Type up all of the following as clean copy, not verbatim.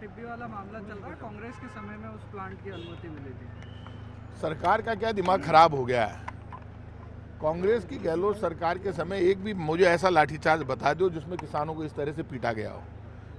टिब्बी वाला मामला चल रहा है, कांग्रेस के समय में उस प्लांट की अनुमति मिली थी। सरकार का क्या दिमाग खराब हो गया है। कांग्रेस की गहलोत सरकार के समय एक भी मुझे ऐसा लाठीचार्ज बता दो जिसमें किसानों को इस तरह से पीटा गया हो।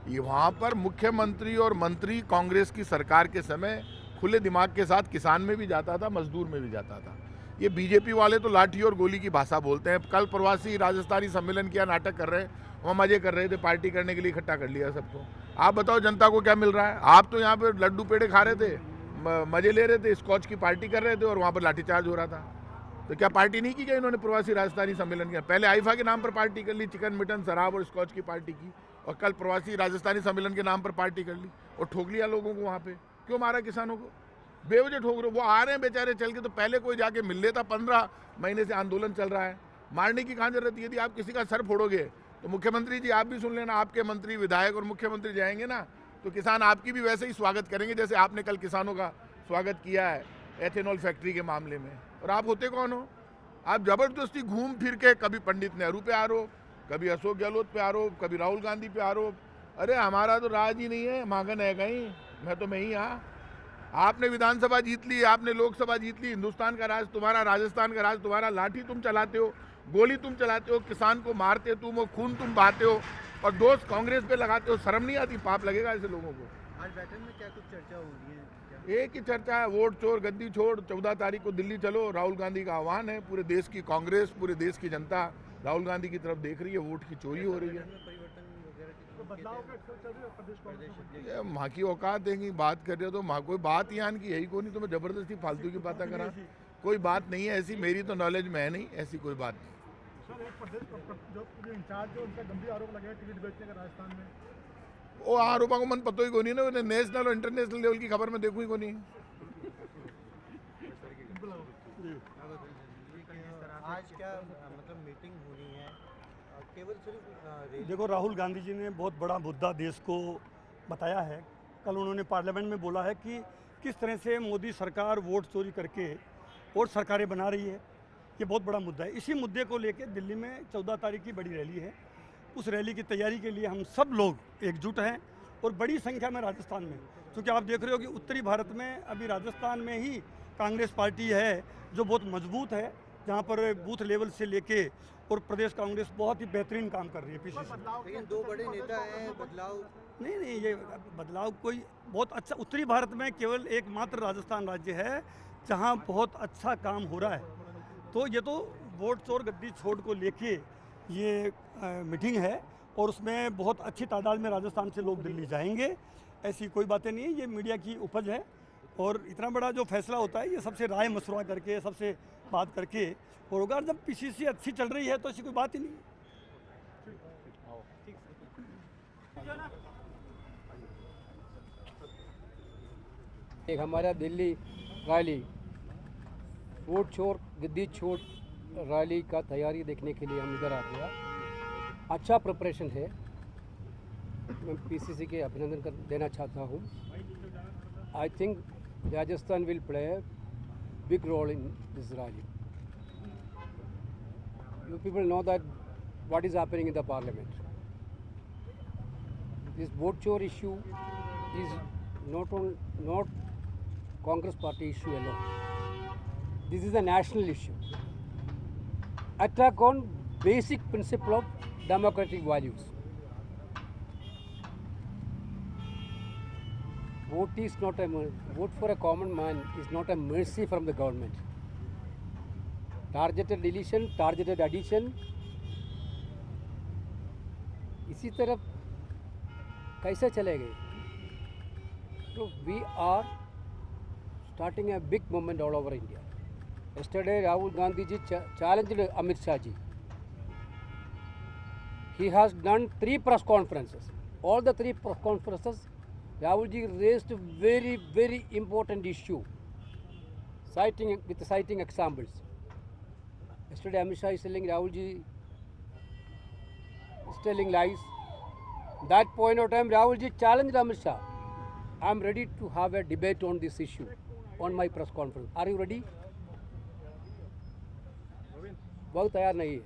ये वहाँ पर मुख्यमंत्री और मंत्री कांग्रेस की सरकार के समय खुले दिमाग के साथ किसान में भी जाता था, मजदूर में भी जाता था। ये बीजेपी वाले तो लाठी और गोली की भाषा बोलते हैं। कल प्रवासी राजस्थानी सम्मेलन किया, नाटक कर रहे हैं, वहाँ मजे कर रहे थे, पार्टी करने के लिए इकट्ठा कर लिया सबको। आप बताओ जनता को क्या मिल रहा है? आप तो यहाँ पे लड्डू पेड़े खा रहे थे, मजे ले रहे थे, स्कॉच की पार्टी कर रहे थे और वहाँ पर लाठीचार्ज हो रहा था। तो क्या पार्टी नहीं की गई इन्होंने? प्रवासी राजस्थानी सम्मेलन किया, पहले आईफा के नाम पर पार्टी कर ली, चिकन मिटन शराब और स्कॉच की पार्टी की, और कल प्रवासी राजस्थानी सम्मेलन के नाम पर पार्टी कर ली और ठोक लिया लोगों को। वहाँ पे क्यों मारा किसानों को? बेवजह ठोक रहे। वो आ रहे हैं बेचारे चल के, तो पहले कोई जाके मिल लेता। 15 महीने से आंदोलन चल रहा है, मारने की कहाँ जरूरत है? यदि आप किसी का सर फोड़ोगे तो मुख्यमंत्री जी आप भी सुन लेना, आपके मंत्री विधायक और मुख्यमंत्री जाएंगे ना तो किसान आपकी भी वैसे ही स्वागत करेंगे जैसे आपने कल किसानों का स्वागत किया है एथेनॉल फैक्ट्री के मामले में। और आप होते कौन हो? आप जबरदस्ती घूम फिर के कभी पंडित नेहरू पे आरोप, कभी अशोक गहलोत पे आरोप, कभी राहुल गांधी पे आरोप। अरे हमारा तो राज ही नहीं है, मांगन है कहीं, मैं ही हाँ। आपने विधानसभा जीत ली, आपने लोकसभा जीत ली, हिंदुस्तान का राज तुम्हारा, राजस्थान का राज तुम्हारा। लाठी तुम चलाते हो, गोली तुम चलाते हो, किसान को मारते तुम हो, खून तुम बहाते हो और दोष कांग्रेस पे लगाते हो। शर्म नहीं आती? पाप लगेगा ऐसे लोगों को। आज बैठक में क्या कुछ चर्चा हो रही है? एक ही चर्चा है, वोट चोर गद्दी छोड़, 14 तारीख को दिल्ली चलो। राहुल गांधी का आह्वान है। पूरे देश की कांग्रेस, पूरे देश की जनता राहुल गांधी की तरफ देख रही है। वोट की चोरी हो रही है। ये माँ की औकात देंगी, बात कर रहे हो तो माँ कोई बात यहाँ की यही को नहीं, तो मैं जबरदस्ती फालतू की बातें करा। कोई बात नहीं है ऐसी, मेरी तो नॉलेज में है नहीं ऐसी कोई बात नहीं। सर, एक प्रदेश जो इंचार्ज है उनका गंभीर आरोप लगा है टिकट बेचने का राजस्थान में। वो आरोपों को मन पता ही को नहीं ना, उन्हें नेशनल और इंटरनेशनल लेवल की खबर में देखूँ ही को नहीं। आज क्या मतलब मीटिंग होनी है? केवल सिर्फ देखो, राहुल गांधी जी ने बहुत बड़ा मुद्दा देश को बताया है। कल उन्होंने पार्लियामेंट में बोला है कि किस तरह से मोदी सरकार वोट चोरी करके और सरकारें बना रही है। ये बहुत बड़ा मुद्दा है। इसी मुद्दे को लेकर दिल्ली में 14 तारीख की बड़ी रैली है। उस रैली की तैयारी के लिए हम सब लोग एकजुट हैं और बड़ी संख्या में राजस्थान में, क्योंकि आप देख रहे हो कि उत्तरी भारत में अभी राजस्थान में ही कांग्रेस पार्टी है जो बहुत मजबूत है, जहाँ पर बूथ लेवल से लेके और प्रदेश कांग्रेस बहुत ही बेहतरीन काम कर रही है पीछे से। लेकिन दो बड़े नेता हैं, बदलाव नहीं, ये बदलाव कोई बहुत अच्छा, उत्तरी भारत में केवल एकमात्र राजस्थान राज्य है जहाँ बहुत अच्छा काम हो रहा है। तो ये तो वोट चोर गद्दी छोड़ को लेके ये मीटिंग है और उसमें बहुत अच्छी तादाद में राजस्थान से लोग दिल्ली जाएंगे। ऐसी कोई बातें नहीं है, ये मीडिया की उपज है। और इतना बड़ा जो फैसला होता है ये सबसे राय मशवरा करके, सबसे बात करके और होगा। जब पीसीसी अच्छी चल रही है तो ऐसी कोई बात ही नहीं है। एक हमारा दिल्ली रैली, वोट चोर गद्दी छोड़ रैली का तैयारी देखने के लिए हम इधर आ गया। अच्छा प्रिपरेशन है, मैं पीसीसी के अभिनंदन कर देना चाहता हूँ। I think Rajasthan will play a big role in this rally. You people know that what is happening in the parliament. This vote chore issue is not Congress party issue alone. This is a national issue. Attack on basic principle of democratic values. Vote for a common man is not a mercy from the government. Targeted deletion, targeted addition, इसी तरफ कैसे चलेंगे? So we are starting a big movement all over India. Yesterday Rahul Gandhi ji challenged Amit Shah ji. He has done 3 press conferences. All the 3 press conferences, Rahul ji raised a very, very important issue, citing examples. Yesterday Amit Shah is telling Rahul ji is telling lies. That point of time Rahul ji challenged Amit Shah. I am ready to have a debate on this issue on my press conference. Are you ready? बहुत तैयार नहीं है।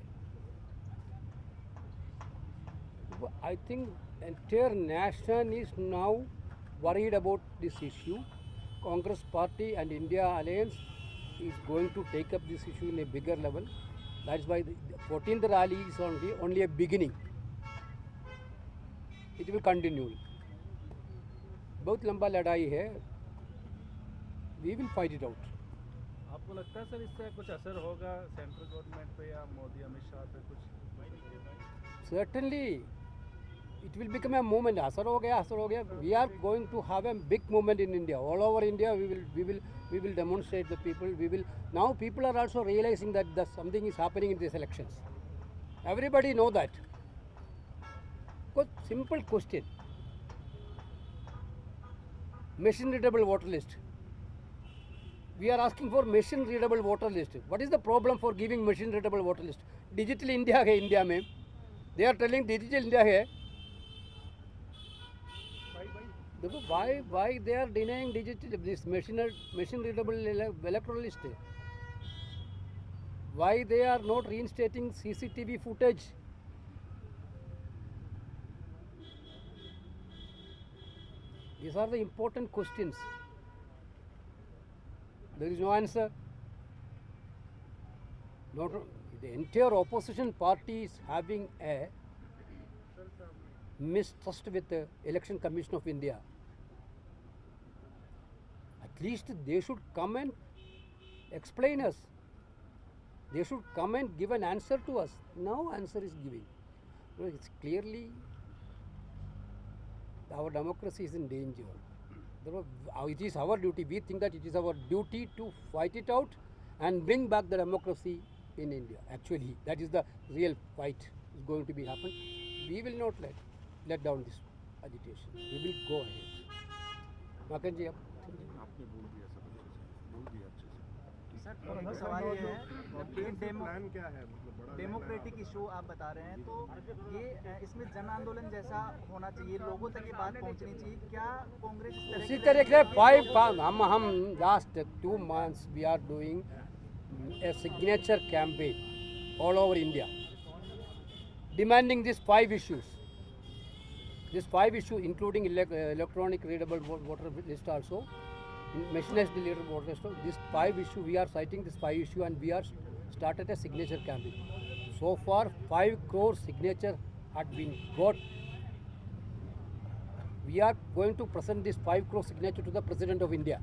I think entire nation is now worried about this issue. Congress Party and India Alliance is going to take up this issue in a bigger level. That's why the 14th rally is only a beginning. It will continue. बहुत लंबा लड़ाई है. We will fight it out. आपको लगता है sir इससे कुछ असर होगा सेंट्रल गवर्नमेंट पे या मोदी अमित शाह पे कुछ? Certainly, it will become a movement. असर हो गया. We are going to have a big movement in India. All over India, we will demonstrate the people. Now people are also realizing that something is happening in these elections. Everybody know that. Simple question. Machine readable voter list. We are asking for machine readable voter list. What is the problem for giving machine readable voter list? Digital India है India में. They are telling digital India है. देखो why they are denying digital this machine readable electoral list? Why they are not reinstating CCTV footage? These are the important questions. There is no answer. The entire opposition party is having a mistrust with the Election Commission of India. At least they should come and explain us. They should come and give an answer to us. No answer is giving. It's clearly our democracy is in danger. It is our duty. We think that it is our duty to fight it out and bring back the democracy in India. Actually, that is the real fight is going to be happen. We will not let down this agitation. We will go ahead. Makan ji, आपने बोल दिया सब बोल दिया अच्छे से. Sir सवाल ये है डेमोक्रेटिक इशू आप बता रहे हैं, तो ये इसमें जन आंदोलन जैसा होना चाहिए, लोगों तक ये बात पहुंचनी चाहिए. क्या कांग्रेस उसी तरह से हम last 2 months we are doing a signature campaign all over India demanding these 5 issues. These 5 issues including electronic readable voter list also, machinized readable voter list. These 5 issues we are citing this 5 issue and we are started a signature campaign. So far 5 crore signature had been got. We are going to present this 5 crore signature to the President of India.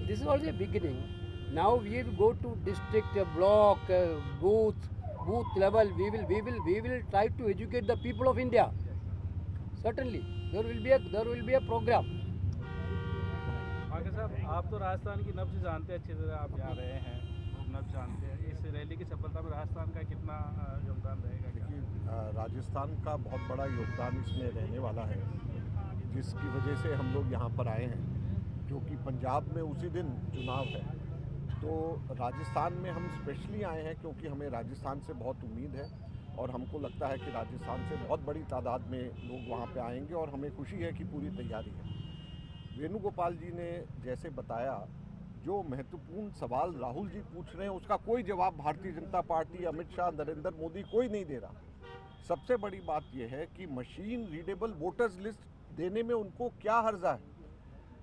This is only a beginning. Now we will go to district, block, booth level. We will try to educate the people of India. Certainly, there will be a program. आगे साहब, आप तो राजस्थान की नब्ज जानते हैं अच्छी तरह, आप यहाँ रहे हैं, नब्ज जानते हैं. इस रैली की सफलता में राजस्थान का कितना योगदान रहेगा? देखिए, राजस्थान का बहुत बड़ा योगदान इसमें रहने वाला है, जिसकी वजह से हम लोग यहाँ पर आए हैं, जो कि पंजाब में उसी दिन चुनाव है. तो राजस्थान में हम स्पेशली आए हैं क्योंकि हमें राजस्थान से बहुत उम्मीद है और हमको लगता है कि राजस्थान से बहुत बड़ी तादाद में लोग वहाँ पे आएंगे और हमें खुशी है कि पूरी तैयारी है. वेणुगोपाल जी ने जैसे बताया, जो महत्वपूर्ण सवाल राहुल जी पूछ रहे हैं उसका कोई जवाब भारतीय जनता पार्टी, अमित शाह, नरेंद्र मोदी कोई नहीं दे रहा. सबसे बड़ी बात यह है कि मशीन रीडेबल वोटर्स लिस्ट देने में उनको क्या हर्जा है.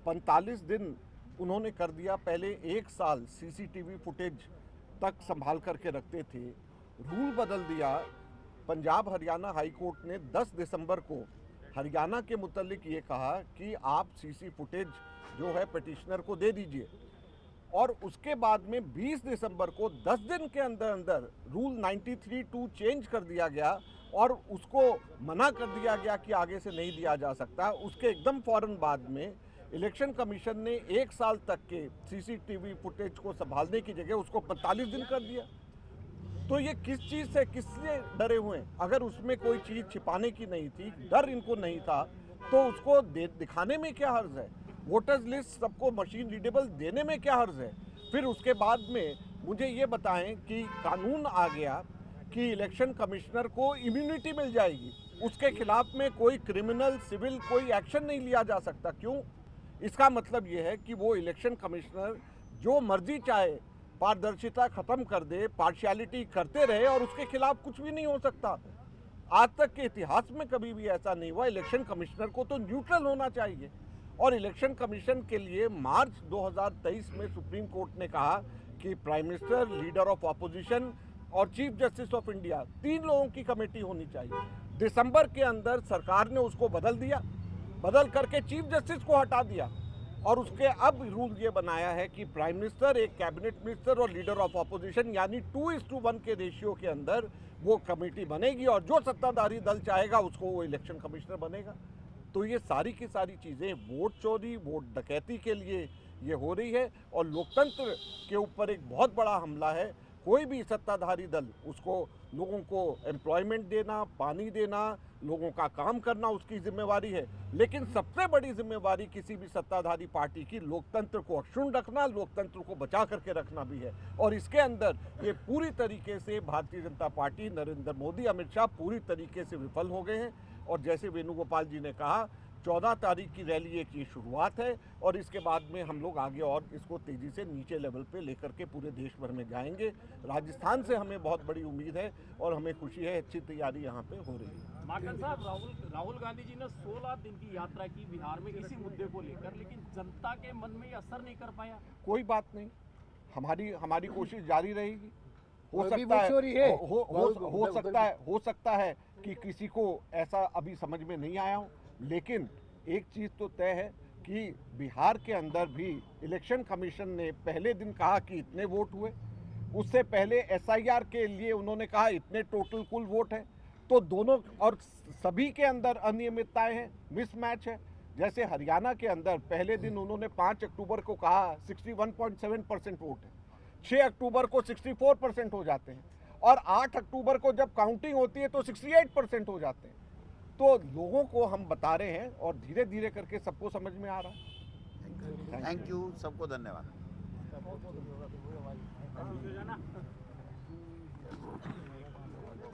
45 दिन उन्होंने कर दिया. पहले 1 साल सीसीटीवी फुटेज तक संभाल करके रखते थे. रूल बदल दिया. पंजाब हरियाणा हाई कोर्ट ने 10 दिसंबर को हरियाणा के मुतालिक ये कहा कि आप सीसी फुटेज जो है पिटिशनर को दे दीजिए, और उसके बाद में 20 दिसंबर को 10 दिन के अंदर अंदर रूल 93(2) चेंज कर दिया गया और उसको मना कर दिया गया कि आगे से नहीं दिया जा सकता. उसके एकदम फ़ौरन बाद में इलेक्शन कमीशन ने 1 साल तक के सीसीटीवी फुटेज को संभालने की जगह उसको 45 दिन कर दिया. तो ये किस चीज़ से किससे डरे हुए हैं? अगर उसमें कोई चीज़ छिपाने की नहीं थी, डर इनको नहीं था, तो उसको दिखाने में क्या हर्ज है? वोटर्स लिस्ट सबको मशीन रीडेबल देने में क्या हर्ज है? फिर उसके बाद में मुझे ये बताएं कि कानून आ गया कि इलेक्शन कमिश्नर को इम्यूनिटी मिल जाएगी, उसके खिलाफ में कोई क्रिमिनल सिविल कोई एक्शन नहीं लिया जा सकता. क्यों? इसका मतलब ये है कि वो इलेक्शन कमिश्नर जो मर्जी चाहे पारदर्शिता ख़त्म कर दे, पार्शियलिटी करते रहे और उसके खिलाफ कुछ भी नहीं हो सकता. आज तक के इतिहास में कभी भी ऐसा नहीं हुआ। इलेक्शन कमिश्नर को तो न्यूट्रल होना चाहिए, और इलेक्शन कमीशन के लिए मार्च 2023 में सुप्रीम कोर्ट ने कहा कि prime minister, leader of opposition और चीफ जस्टिस ऑफ इंडिया 3 लोगों की कमेटी होनी चाहिए। दिसंबर के अंदर सरकार ने उसको बदल दिया, बदल करके चीफ जस्टिस को हटा दिया, और उसके अब रूल ये बनाया है कि प्राइम मिनिस्टर, एक कैबिनेट मिनिस्टर और लीडर ऑफ ऑपोजिशन, यानी 2:1 के रेशियो के अंदर वो कमेटी बनेगी, और जो सत्ताधारी दल चाहेगा उसको वो इलेक्शन कमिश्नर बनेगा। तो ये सारी की सारी चीज़ें वोट चोरी, वोट डकैती के लिए ये हो रही है, और लोकतंत्र के ऊपर एक बहुत बड़ा हमला है। कोई भी सत्ताधारी दल, उसको लोगों को एम्प्लॉयमेंट देना, पानी देना, लोगों का काम करना उसकी जिम्मेवारी है, लेकिन सबसे बड़ी जिम्मेवारी किसी भी सत्ताधारी पार्टी की लोकतंत्र को अक्षुण्ण रखना, लोकतंत्र को बचा करके रखना भी है। और इसके अंदर ये पूरी तरीके से भारतीय जनता पार्टी, नरेंद्र मोदी, अमित शाह पूरी तरीके से विफल हो गए हैं। और जैसे वेणुगोपाल जी ने कहा, 14 तारीख की रैली एक ये शुरुआत है, और इसके बाद में हम लोग आगे और इसको तेज़ी से नीचे लेवल पे लेकर के पूरे देश भर में जाएंगे। राजस्थान से हमें बहुत बड़ी उम्मीद है और हमें खुशी है, अच्छी तैयारी यहाँ पे हो रही है। माकन साहब, राहुल गांधी जी ने 16 दिन की यात्रा की बिहार में इसी मुद्दे को लेकर, लेकिन जनता के मन में ये असर नहीं कर पाया। कोई बात नहीं, हमारी कोशिश जारी रहेगी। हो सकता है कि किसी को ऐसा अभी समझ में नहीं आया हो, लेकिन एक चीज़ तो तय है कि बिहार के अंदर भी इलेक्शन कमीशन ने पहले दिन कहा कि इतने वोट हुए, उससे पहले SIR के लिए उन्होंने कहा इतने टोटल कुल वोट है। तो दोनों और सभी के अंदर अनियमितताएं हैं, मिसमैच है। जैसे हरियाणा के अंदर पहले दिन उन्होंने 5 अक्टूबर को कहा 61.7% वोट है, 6 अक्टूबर को 64% हो जाते हैं, और 8 अक्टूबर को जब काउंटिंग होती है तो 68% हो जाते हैं। तो लोगों को हम बता रहे हैं, और धीरे धीरे करके सबको समझ में आ रहा है। थैंक यू, सबको धन्यवाद।